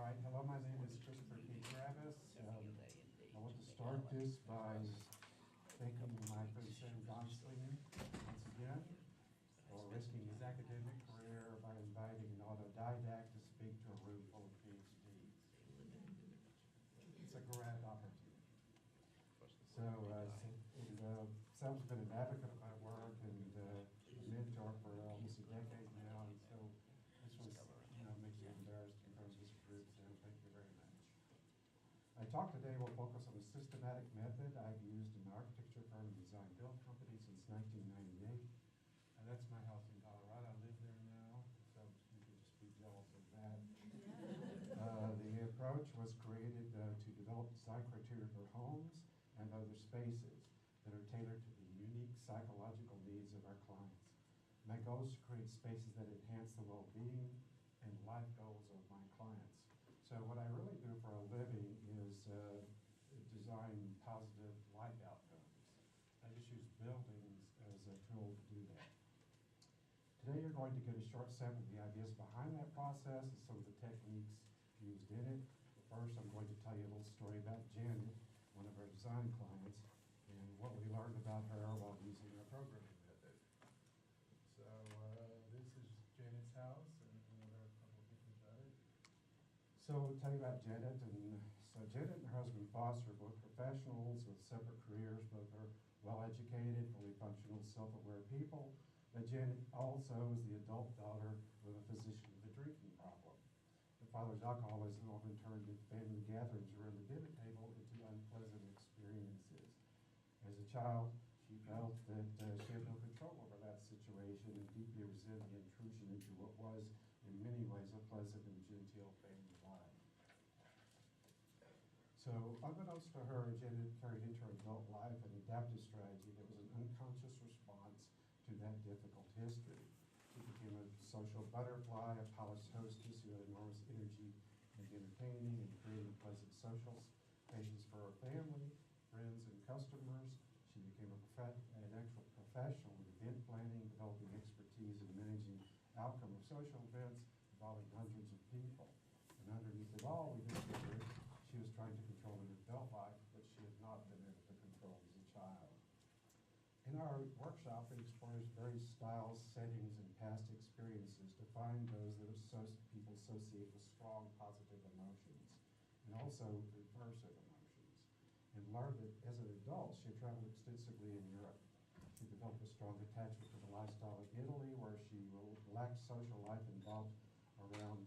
right, hello, my name is Christopher P. Travis. I want to start this by thanking my friend Sam Gonsling once again for risking his academic career by inviting an autodidact to speak to a room full of PhDs. It's a grand opportunity. Sam's been an advocate of my work and a mentor for almost a decade now, and so this was, makes me embarrassed in front of this group, Sam. Thank you very much. My talk today will focus on the systematic method I've used in the architecture firm and design build company since 1998. And that's my house in Colorado. I live there now, so you can just be jealous of that. The approach was created to develop design criteria for homes and other spaces that are tailored to the unique psychological needs of our clients. My goal is to create spaces that enhance the well-being and life goals of my clients. So what I really do for a living is design positive life outcomes. I just use buildings as a tool to do that. Today you're going to get a short sample of the ideas behind that process and some of the techniques used in it. First, I'm going to tell you a little story about Janet, one of our design clients, and what we learned about her while using our programming method. So this is Janet's house, and there are a couple of pictures of it. So I'll tell you about Janet. So Janet and her husband Foster are both professionals with separate careers. Both are well-educated, fully functional, self-aware people. But Janet also is the adult daughter with a physician with a drinking problem. The father's alcoholism often turned family gatherings around the dinner table into unpleasant experiences. As a child, she felt that she had no control over that situation and deeply resented the intrusion into what was, in many ways, a pleasant and genteel family life. So, unbeknownst to her, Janet carried into her adult life an adaptive strategy that was an unconscious response to that difficult history. She became a social butterfly, a polished hostess who had enormous energy in entertaining and creating pleasant social spaces for her family, friends, and customers. She became an actual professional in event planning, developing expertise in managing outcome of social events involving hundreds of people. And underneath it all, we discovered she was trying to control an adult life that she had not been able to control as a child. In our workshop, we explore various styles, settings, and past experiences to find those that people associate with strong positive emotions, and also reversive emotions. And learned that as an adult, she had traveled extensively in Europe. She developed a strong attachment to the lifestyle of Italy, where she lacked social life involved around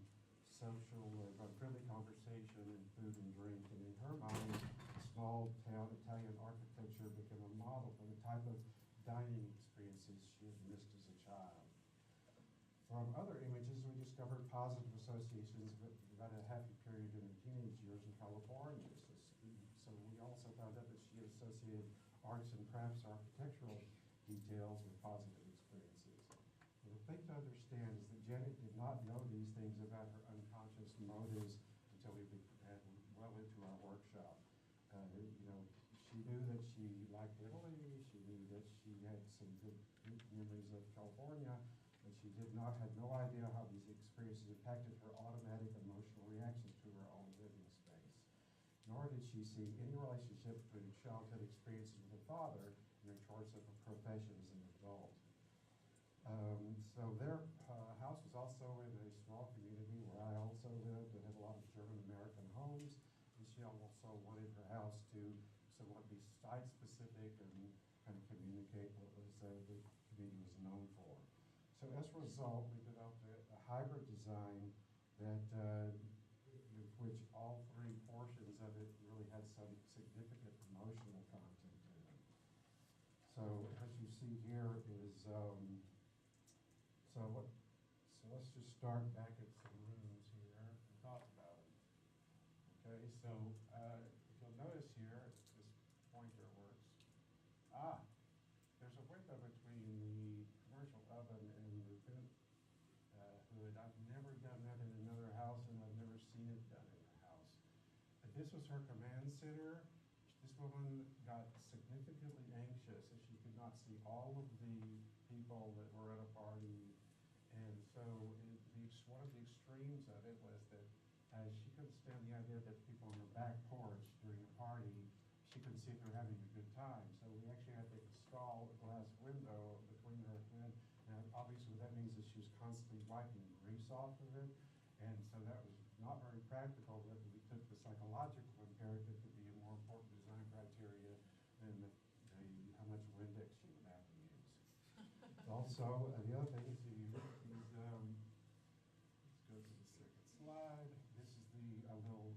friendly conversation and food and drink. And in her mind, small town Italian architecture became a model for the type of dining experiences she had missed as a child. From other images, we discovered positive associations about a happy period in her teenage years in California. So we also found out that she had associated arts and crafts, architectural details with positive experiences. And the thing to understand is that Janet did not know these things about her unconscious motives until we had well into our workshop. She knew that she liked Italy, she knew that she had some good memories of California, but she had no idea how these experiences impacted her automatic emotional reactions to her own living space. Nor did she see any relationship between her childhood experiences with her father and her choice of a profession as an adult. So their house was also in a small community where I also lived and had a lot of German-American homes. And she also wanted her house to somewhat be site-specific and kind of communicate what was the community was known for. So as a result, we developed a hybrid design that which all three portions of it really had some significant emotional content to them. So as you see here is so let's just start back at some rooms here and talk about them. Okay, so if you'll notice here, this pointer works. There's a window between the commercial oven and the vent hood. I've never done that in another house, and I've never seen it done in a house. But this was her command center. This woman got significantly anxious as she could not see all of the people that were at a party. And so one of the extremes of it was that She couldn't stand the idea that people on her back porch during a party, she couldn't see if they were having a good time. So we actually had to install a glass window between her head. And obviously what that means is she was constantly wiping grease off of it. And so that was not very practical, but we took the psychological imperative to be a more important design criteria than how much Windex she would have to use. Also, the other thing is let's go to the second slide. This is the little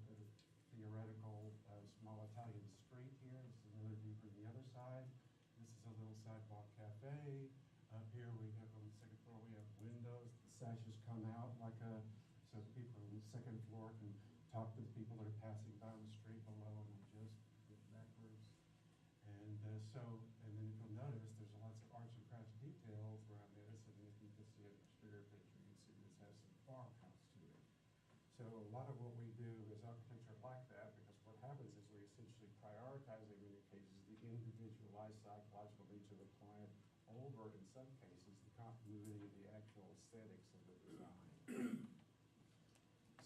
theoretical small Italian street here. This is another view from the other side. This is a little sidewalk cafe. Up here we have on the second floor we have windows. The sashes come out like so the people on the second floor can talk to the people that are passing by on the street below and adjust it backwards. And then if you'll notice, there's lots of arts and crafts details around this, and if you can see an exterior picture, you can see this has some farmhouse to it. So a lot of what we do is architecture like that, because what happens is we essentially prioritize in many cases the individualized psychological needs of the client over, in some cases, the continuity of the actual aesthetics of the design.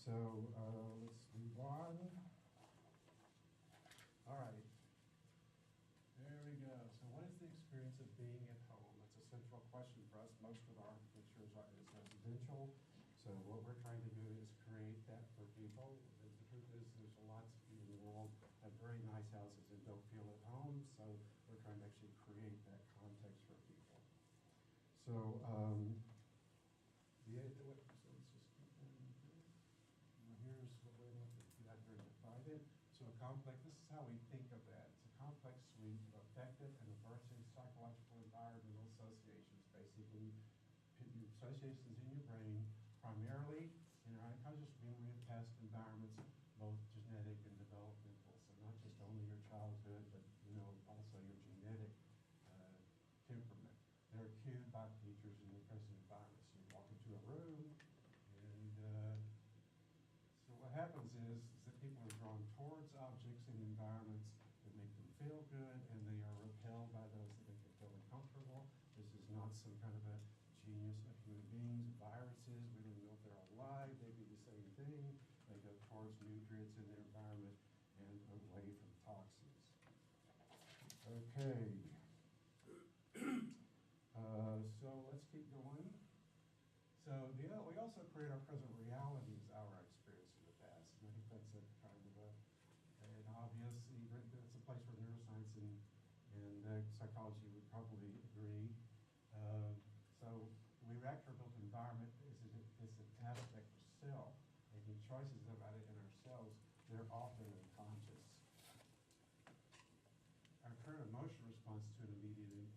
So let's move on. All right. There we go. So what is the experience of being at home? That's a central question for us. Most of our architecture is residential. So what we're trying to do is create that for people. The truth is there's lots of people in the world have very nice houses and don't feel at home. So we're trying to actually create that context for people. So let's just keep going here. Here's what we're going to divide it. So a complex, this is how we think of that. It's a complex suite of affective and aversive psychological environmental associations, basically your associations in your brain, primarily in your unconscious memory of past environments, both genetic and developmental. So not just only your childhood, but also your genetic temperament. They're cued by features in the present environment. So you walk into a room, and so what happens is that people are drawn towards objects and environments that make them feel good, and they are repelled by those that make them feel uncomfortable. This is not some kind of a genius of human beings. Viruses, we don't know if they're alive. They do the same thing. They go towards nutrients in their environment and away from toxins. Okay. So let's keep going. So we also create our present realities, our experience in the past. And I think that's a kind of an obvious, that's a place where neuroscience and psychology would probably agree. So we react to our built environment is an aspect of self, making choices about it in ourselves. They're often unconscious. Our current emotional response to an immediate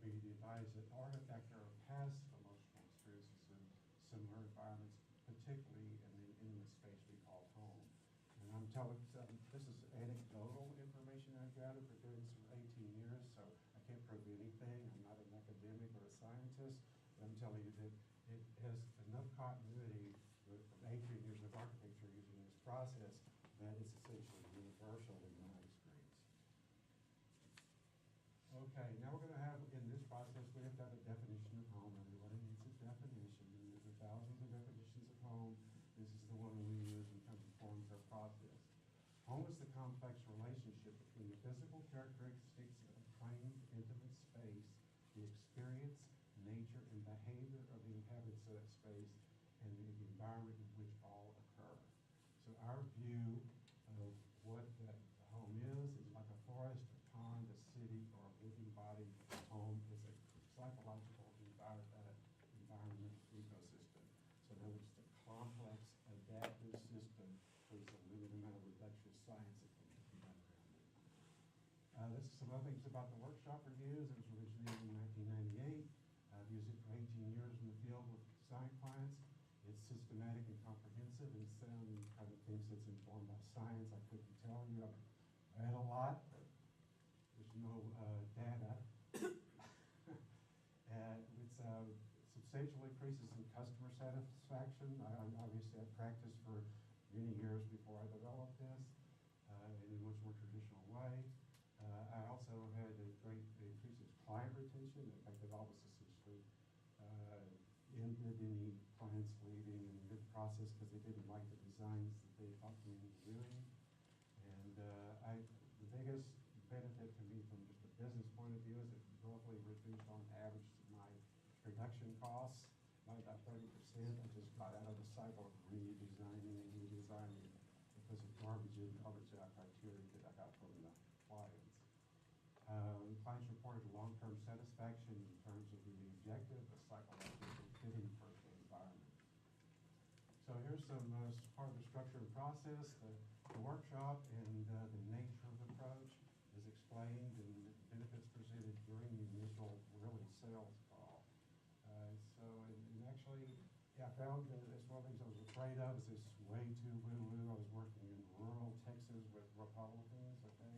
device is an artifact of past emotional experiences in similar environments, particularly in the intimate space we call home. And I'm telling this is anecdotal information I've gathered for doing this for 18 years, so I can't prove anything. I'm not an academic or a scientist, but I'm telling you that it has enough continuity from 18 years of architecture using this process that it's essentially universal in my experience. Okay, now we're going to have, in this process, we have to have a definition of home. Everybody needs a definition, and there's thousands of definitions of home. This is the one we use and kind of informs our process. Home is the complex relationship between the physical characteristics of a claimed intimate space, the experience, nature, and behavior of the inhabitants of that space, and the environment in which all occur. So our view of what the home is like a forest, a pond, a city, or a living body. Home is a psychological environmental ecosystem. So in other words, the complex adaptive system. There's a limited amount of reductionist science that can be done around it. This is some other things about the workshop reviews. It was originated in 1998. I've used it for 18 years in the field with design clients. It's systematic and comprehensive, and some kind of thinks it's informed by science. I couldn't tell you. I've read a lot, but there's no data. And it's substantially increases in customer satisfaction. I obviously had practiced for many years before I developed this in a much more traditional way. I also had a great increase in client retention. In fact, it almost essentially ended any clients leaving in mid-process because they didn't like the designs actually reduced on average my production costs by about 30%. I just got out of the cycle of redesigning because of garbage in, garbage out criteria that I got from the clients. Clients reported long-term satisfaction in terms of the objective, the psychological fitting for the environment. So here's some part of the structure and process. The workshop and the nature of the approach is explained and benefits presented during the initial really sales call. And actually, yeah, I found that it's one of the things I was afraid of is this way too woo-woo. I was working in rural Texas with Republicans, okay?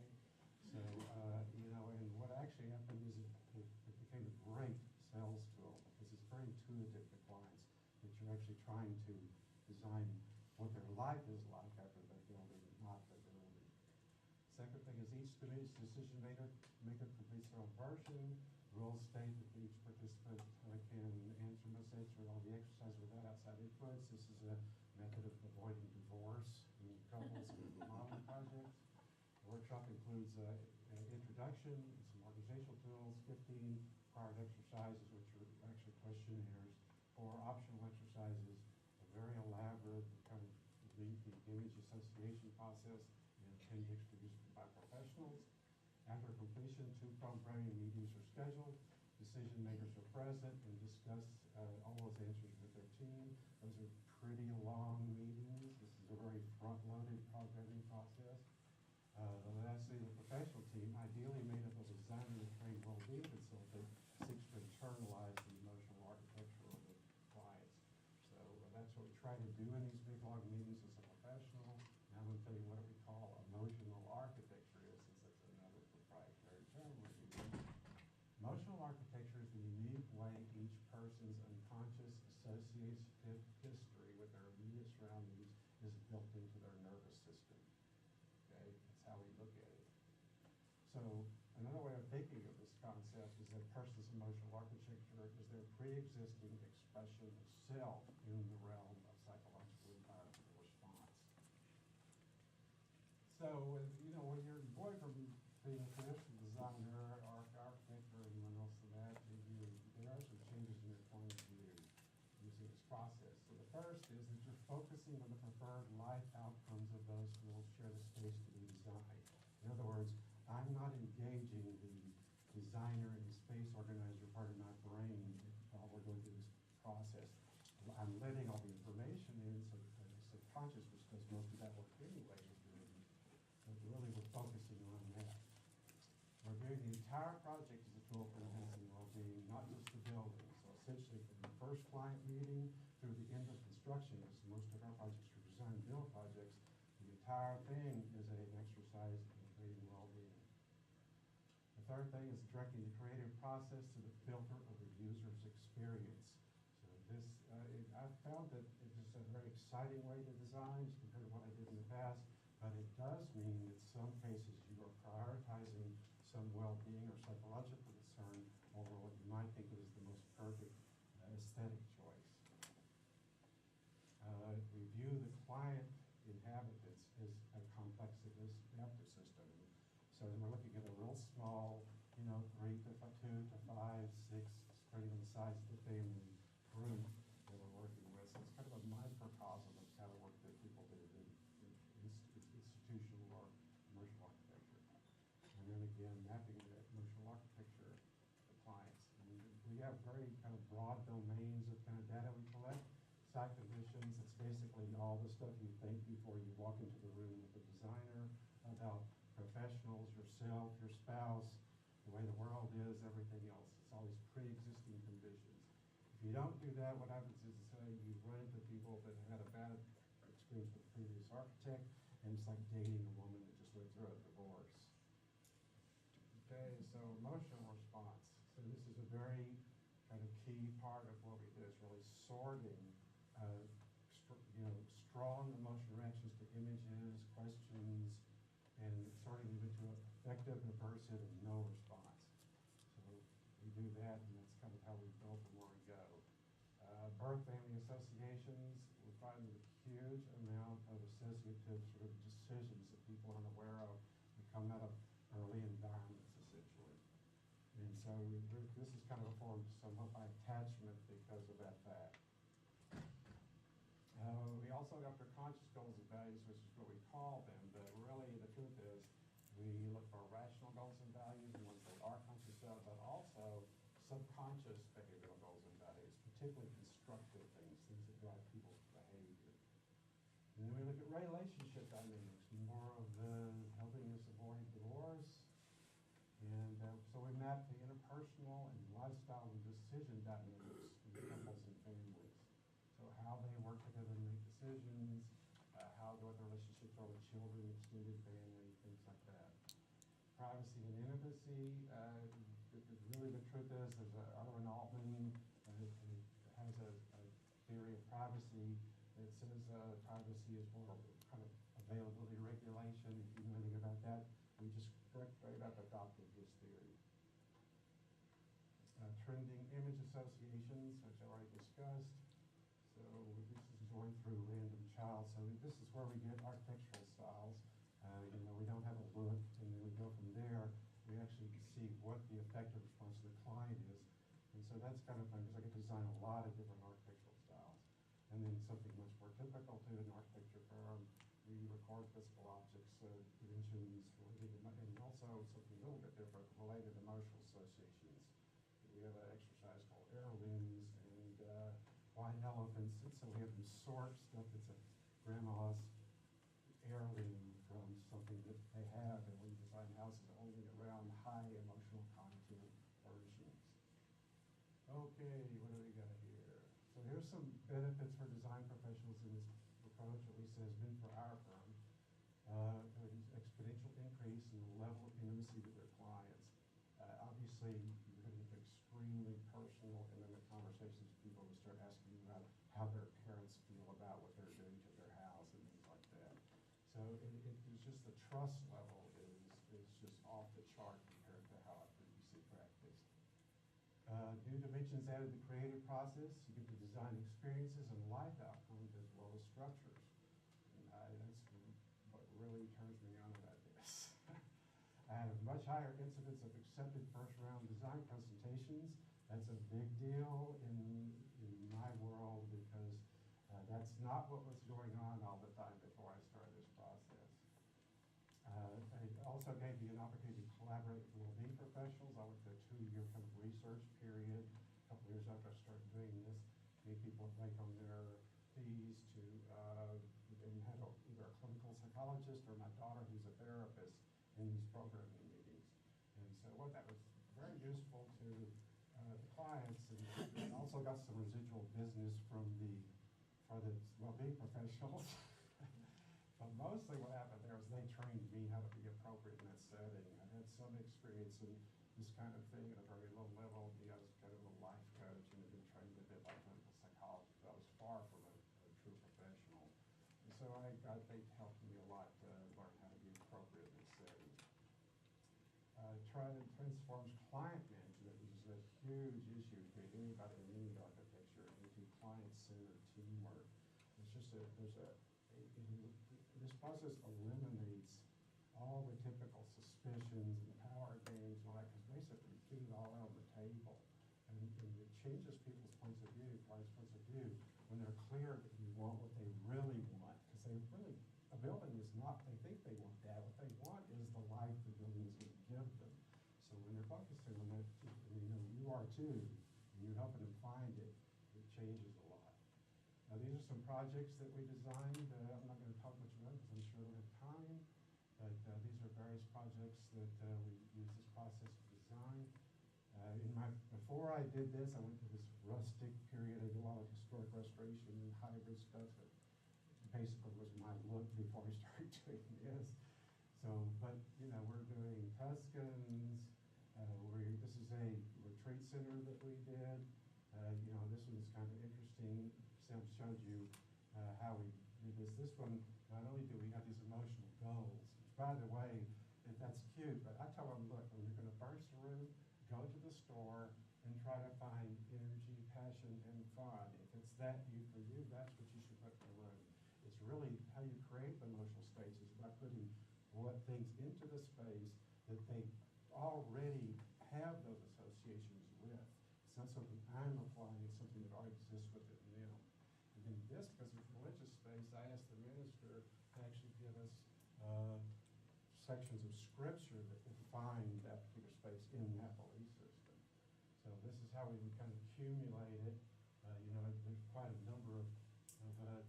So, and what actually happened is it became a great sales tool because it's very intuitive to clients that you're actually trying to design what their life is like after they build it, not the building. Second thing is each decision maker completes their own version. Rules state that each participant can answer all the exercises without outside influence. This is a method of avoiding divorce in couples with modeling projects. The workshop includes an introduction, some organizational tools, 15 required exercises, which are actually questionnaires, 4 optional exercises, a very elaborate kind of lengthy image association process, and appendix produced by professionals. After completion, 2 prompt-writing meetings are scheduled. Decision makers are present and discuss all those answers with their team. Those are pretty long meetings. This is a very front-loaded programming process. Lastly, the professional team, ideally made up of a designer and trained well-being consultant, seeks to internalize the emotional architecture of the clients. So that's what we try to do in these big long meetings as a professional. Now I'm going to tell you what we call emotional architecture is, since that's another proprietary term we're using. Emotional architecture is the unique way each person's unconscious associative history with their immediate surroundings is built into their nervous system. Okay, that's how we look at it. So another way of thinking of this concept is that a person's emotional architecture is their pre-existing expression of self in the realm of psychological environmental response. So, when you're going from being a traditional designer or architect or anyone else to that, there are some changes in your point of view using this process. So the first is that you're focusing on the preferred life outcomes of those who will share the space to be designed. In other words, I'm not engaging the designer and the space organizer part of my brain while we're going through this process. I'm letting all the information in, so the subconscious, which does most of that work anyway, is doing. But really, we're focusing on that. We're viewing the entire project as a tool for enhancing well-being, not just the building. So essentially, from the first client meeting through the end of construction, because most of our projects are design and build projects, the entire thing is an exercise in creating well-being. The third thing is directing the creative process to the filter of the user's experience. So this, I've found that it is a very exciting way to design compared to what I did in the past, but it does mean that some cases you are prioritizing some well-being or psychological concern over what you might think is the most perfect aesthetic choice. We view the client inhabitants as a complex adaptive system. So we're looking at a real small, 3 to 2 to 5, 6, depending on the size of the family group that we're working with. So it's kind of a microcosm of the kind of work that people do in institutional or commercial architecture. And then again, mapping that emotional architecture to clients. And we have very kind of broad domains of kind of data we collect. Site conditions, it's basically all the stuff you think before you walk into the room with the designer about professionals, yourself, your spouse, the way the world is, everything else. It's always pre-existing conditions. If you don't do that, what happens is you run into people that had a bad experience with the previous architect, and it's like dating a woman that just went through a divorce. Okay, so emotional response. So this is a very kind of key part of what we do. It's really sorting, strong emotional reactions to images, questions, and sorting them into effective and aversive and no response. So we do that, and that's kind of how we build them where we go. Birth family associations, we find a huge amount of associative sort of decisions that people aren't aware of that come out of early environments, essentially. And so so this is kind of a form somewhat by attachment because of that fact. We also got their conscious goals and values, which is what we call them, but really the truth is we look for rational goals and values, the ones they are conscious of, but also subconscious behavioral goals and values, particularly constructive things, things that drive people's behavior. And then we look at relationship dynamics, more of helping us avoid divorce. And so we map the interpersonal and lifestyle and decision dynamics in couples and families. So how they work together to make decisions, what the relationships are with children, extended family, things like that. Privacy and intimacy, really the truth is there's Erwin Altman has a theory of privacy that says privacy is more kind of availability regulation. If you know anything about that, we just straight up adopted his theory. Trending image associations, which I already discussed. So this is going through Random Child. So this is where we get architectural styles. We don't have a look, and then we go from there. We actually see what the effective response to the client is. And so that's kind of fun because I get to design a lot of different architectural styles. And then something much more typical to an architecture firm, we record physical objects, dimensions, and also something a little bit different, related emotional associations. We have an exercise called heirlooms and white elephants, and so we have them sort stuff that's a grandma's heirloom from something that they have, and we design houses only around high emotional content versions. Okay, what do we got here? So here's some benefits for design professionals in this approach, at least it has been for our firm. Exponential increase in the level of intimacy with their clients. Obviously, you're going to get extremely personal, intimate conversations with people who start asking you about how their parents feel about what they're doing to their house and things like that. So it's just the trust level is just off the chart compared to how I previously practiced. New dimensions added to the creative process. You get to design experiences and life outcomes as well as structures. And that's what really turns me on about this. I had a much higher incidence of accepted first-round design presentations. That's a big deal in my world because that's not what was going on all the time before I started this process. It also gave me an opportunity to collaborate with well-being professionals. I went through a 2-year kind of research period. A couple of years after I started doing this, many people wake on their fees to and had either a clinical psychologist or my daughter who's a therapist in these programming meetings. And so that was very useful to the clients, and also got some residual business for the well-being professionals. But mostly what happened there is they trained me how to be appropriate in that setting. I had some experience in this kind of thing at a very low level. I was kind of a life coach and had been trained a bit by clinical psychologists. I was far from a true professional. And so they helped me a lot to learn how to be appropriate in this setting. Transforms client management, which is a huge issue for anybody in any architecture, into client-centered teamwork. It's just this process eliminates all the typical suspicions and power games and all that, because basically you put it all out on the table. And it changes people's points of view, clients' points of view, when they're clear that you want what they really want. Because a building is not, they think they want that. What they want is the life the building is going to give them. So when they're focusing on that, you are too, and you're helping them find it, it changes a lot. Now these are some projects that we designed. I'm not going to talk much about it because I'm sure I don't have time, but these are various projects that we use this process to design. Before I did this, I went through this rustic period. I did a lot of historic restoration and hybrid stuff. That basically was my look before I started doing this. So, but we're doing Tuscans. This is a retreat center that we did. This one's kind of interesting. Sam showed you how we did this. This one, not only do we have these emotional goals, which by the way, that's cute, but I tell them, look, when you're going to furnish the room, go to the store and try to find energy, passion, and fun. If it's that for you, that's what you should put in the room. It's really how you create the emotional states is by putting things into the space that they already have those associations associations with. It's not something I'm applying, it's something that already exists within them. And then this, because it's religious space, I asked the minister to actually give us sections of scripture that define that particular space in that belief system. So this is how we would kind of accumulate it. There's quite a number of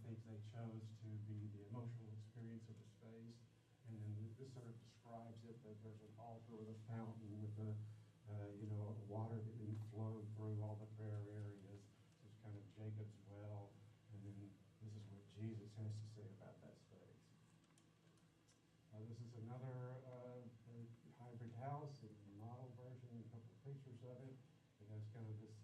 things they chose to be the emotional experience of the space. And then this sort of describes it, that there's an altar with a fountain with water that didn't flow through all the prayer areas. So it's kind of Jacob's well. And then this is what Jesus has to say about that space. This is another hybrid house, a model version, a couple of pictures of it. It has kind of this,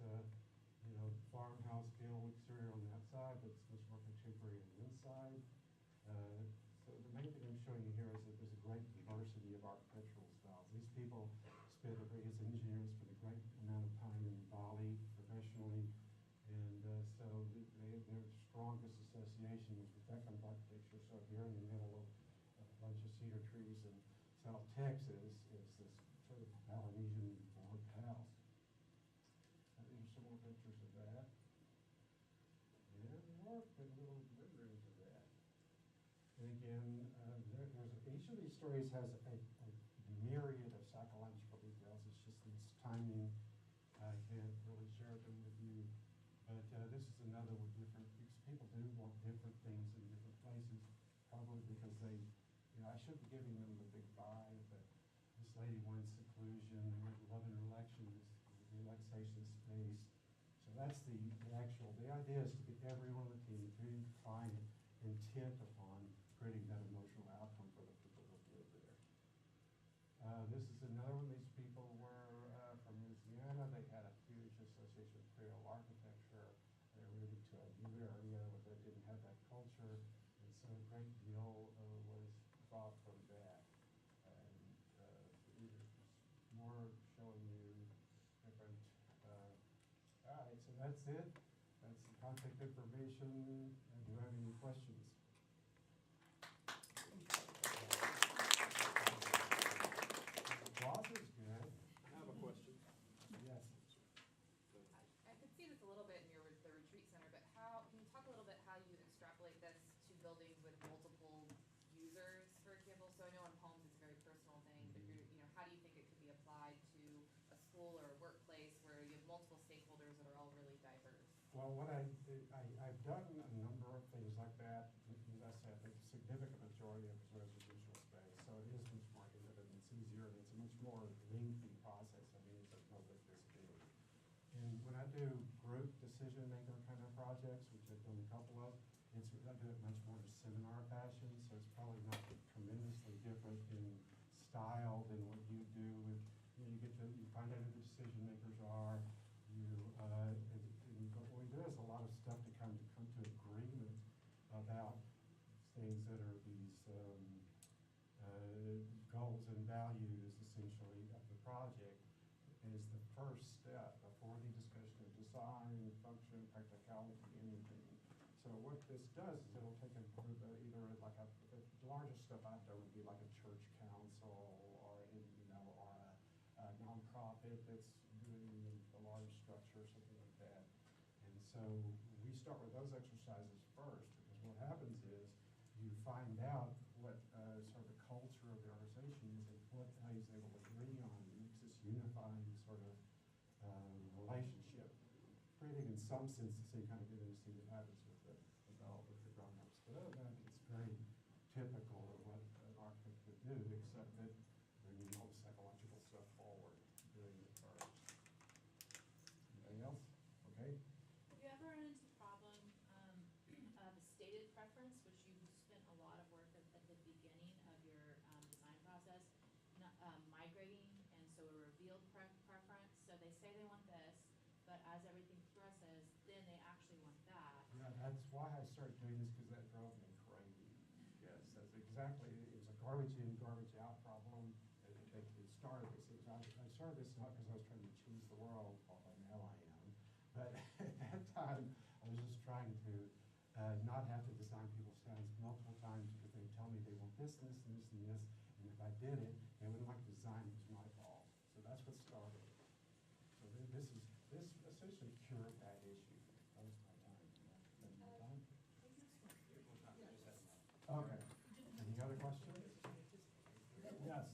farmhouse feel exterior on the outside, but it's much more contemporary on the inside. So the main thing I'm showing you here is that there's a great diversity of architectural styles. These people spend, as engineers, spend a great amount of time in Bali professionally, and so their strongest association is with that kind of architecture. So here in the middle of a bunch of cedar trees in South Texas is this sort of Polynesian formed house. These are some more pictures of that. And more, put a little renderings of that. And again, each of these stories has a myriad of psychological details. It's just this timing. I can't really share them with you. But this is another with different, because people do want different things in different places, probably because I should be giving them the big five, but this lady wanted seclusion, they wanted love and relaxation space. So that's the idea is to get everyone on the team, including the client, intent upon creating that emotional outcome for the people who live there. This is another one. These people were from Louisiana. They had a huge association with Creole architecture. They were moving to a new area where they didn't have that culture, and so a great deal was thought from that. And these are just more showing you different. All right, so that's it. That's the contact information. Do you have any questions? Ross is good. I have a question. Yes. I could see this a little bit in the retreat center, but can you talk a little bit how you extrapolate this to buildings with multiple users, for example? So I know in homes it's a very personal thing, but how do you think it could be applied to a school or a workplace where you have multiple stakeholders that are all really diverse? Well, what I've done a number of things like that. As I said, the significant majority of it is residential space, so it is much more intimate, it's easier, and it's a much more lengthy process. I mean, it's a public visibility. And when I do group decision maker kind of projects, which I've done a couple of, I do it much more in a seminar fashion, so it's probably not tremendously different in style than what you do with, you find out who the decision makers are, but what we do is a lot of stuff to come to agreement about things that are these goals and values, essentially, of the project is the first step before the discussion of design, function, practicality, anything. So what this does is it'll take a group, either like the largest stuff I've done would be like a church council or a nonprofit that's doing a large structure or something like that. And so we start with those exercises first, because what happens is you find out what sort of the culture of the organization is and what he's able to agree on. It makes this unifying sort of relationship, creating in some sense the same kind of intimacy that happens with the grown-ups. But other than that, it's very typical of what an architect would do, except that bringing all the psychological stuff forward, doing it first. Anything else? Okay. Have you ever run into the problem of a stated preference, which you spent a lot of work at the beginning of your design process, migrating, and so a revealed preference? So they say they want this, but as everything progresses, then they actually want that. Yeah, that's why I started doing this, because that drove me crazy. Yes, that's exactly, it was a garbage in, garbage out problem. It started this. I started this not because I was trying to choose the world, although now I am, but at that time I was just trying to not have to design people's stands multiple times, because they would tell me they want this and this and this and this, and if I did it, they wouldn't like the design, it was my fault. So that's what started. So this essentially cured that issue. That was my time. Any more time? Okay. Any other questions? Yes.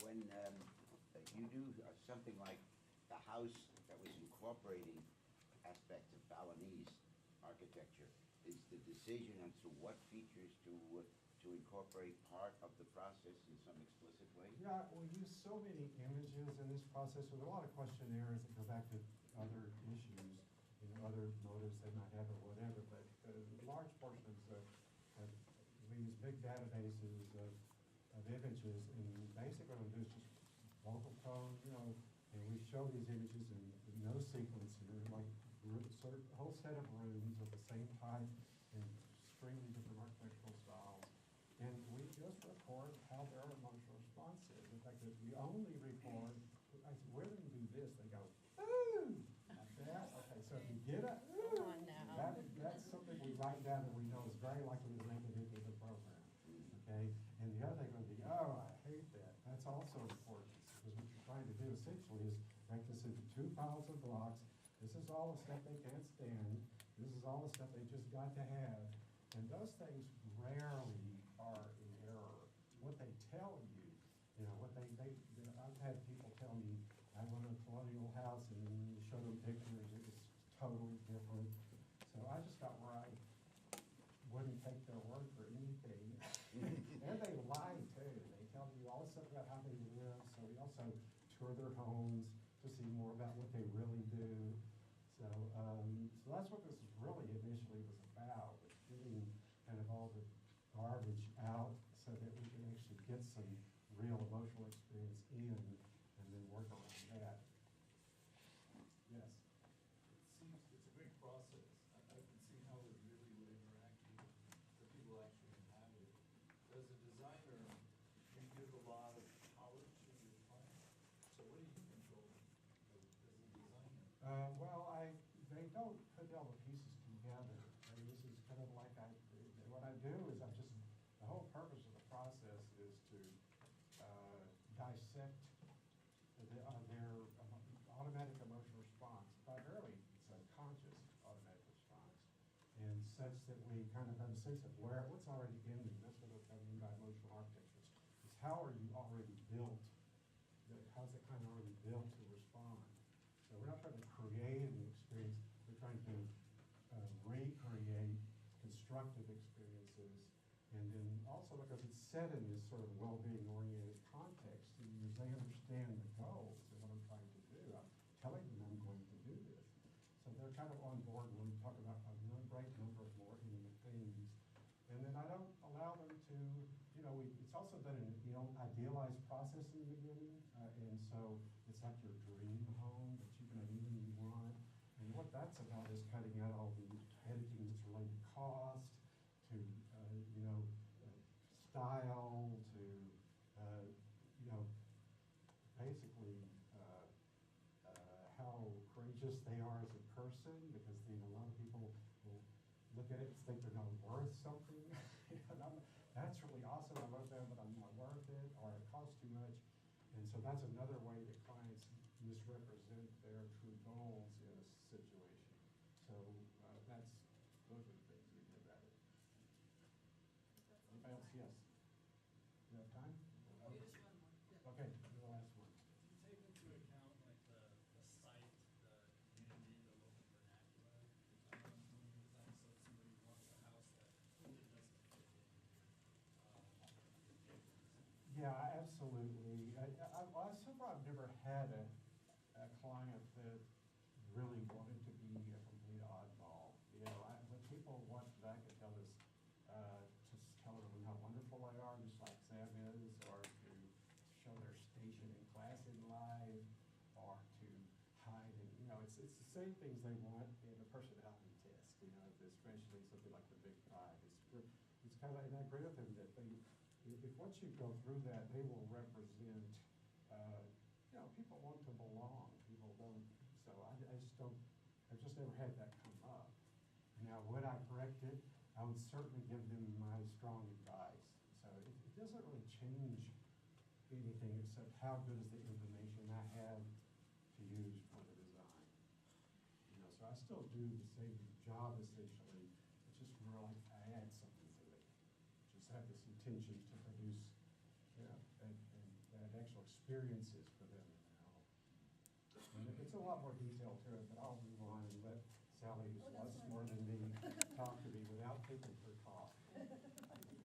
When you do something like the house that was incorporating aspects of Balinese architecture, is the decision as to what features to incorporate part of the process in some explicit way? Yeah, we use so many images in this process. There's a lot of questionnaires that go back to other issues, other motives they might have or whatever, but large portions of we use big databases of images, and basically what we do is just vocal tone, and we show these images in no sequence here, like sort of a whole set of rooms of the same type and extremely different architectural styles. And we just record how their emotional response is. In fact, if we only record, I said, we're going to do this. They go, ooh, like that. Okay, so if you get a ooh, that's something we write down that we know is very likely to make it into the program. Okay, and the other thing would be, oh, I hate that. That's also important because what you're trying to do essentially is break this into two piles of blocks. This is all the stuff they can't stand. This is all the stuff they just got to have. And those things rarely are in error. What they tell you, I've had people tell me, I went to a colonial house and you show them pictures, it was totally different. So I just got where I wouldn't take their word for anything. And they lie too. They tell you all this stuff about how they live. So we also tour their homes to see more about what they really do. So that's what this really initially was about, was getting kind of all the garbage out so that we can actually get some real emotional experience in and then work around that. Yes? It seems it's a great process. I can see how it really would interact with the people actually inhabit it. As a designer, you give a lot of power to your client. So what do you control as a designer? They don't put all the pieces together. I mean, this is kind of like what I do is the whole purpose of the process is to dissect their automatic emotional response. Primarily, it's a conscious automatic response. And such that we kind of have a sense of what's already in them. That's what I mean by emotional architectures. It's how are you already built? How's it kind of already built to respond? So we're not trying to create an experience, we're trying to recreate constructive experiences. And then also because it's set in this sort of well-being oriented context, they understand the goals and what I'm trying to do. I'm telling them I'm going to do this. So they're kind of on board when we talk about a great number of more intimate things. And then I don't allow them to, it's also done in idealized process in the beginning. And so it's like your dream home that you can have anything you want. And what that's about is cutting out all the editing that's related to cost, to, style, to, basically how courageous they are as a person, because a lot of people will look at it and think they're not worth something. That's really awesome, I love that, but I'm not worth it, or it costs too much. And so that's another way that clients misrepresent their true goals in a situation. So those are the things we do about it. Anybody else? Yes. You have time? Oh, just one more. Yeah. Okay, the last one. Do you take into account like the site, the community, the local vernacular, when you design? So if somebody wants a house that really doesn't fit in your neighborhood. Yeah, absolutely. So far I've never had a client that really wanted to be a complete oddball. When people watch back and tell us, just tell them how wonderful they are, just like Sam is, or to show their station in class in life, or to hide in, it's the same things they want in a personality test, especially something like the Big Five. It's kind of, and I agree with them that if once you go through that, they will represent, people want to belong. People don't, so I've just never had that come up. Now, would I correct it? I would certainly give them my strong advice. So it doesn't really change anything except how good is the information I have to use for the design. still do the same job essentially, it's just more like I add something to it. Just have this intention to produce, you know, and actual experiences for them in their home. And it's a lot more detail to it, but I'll move on and let Sally, who's a lot smarter than me, talk to me without taking her cost.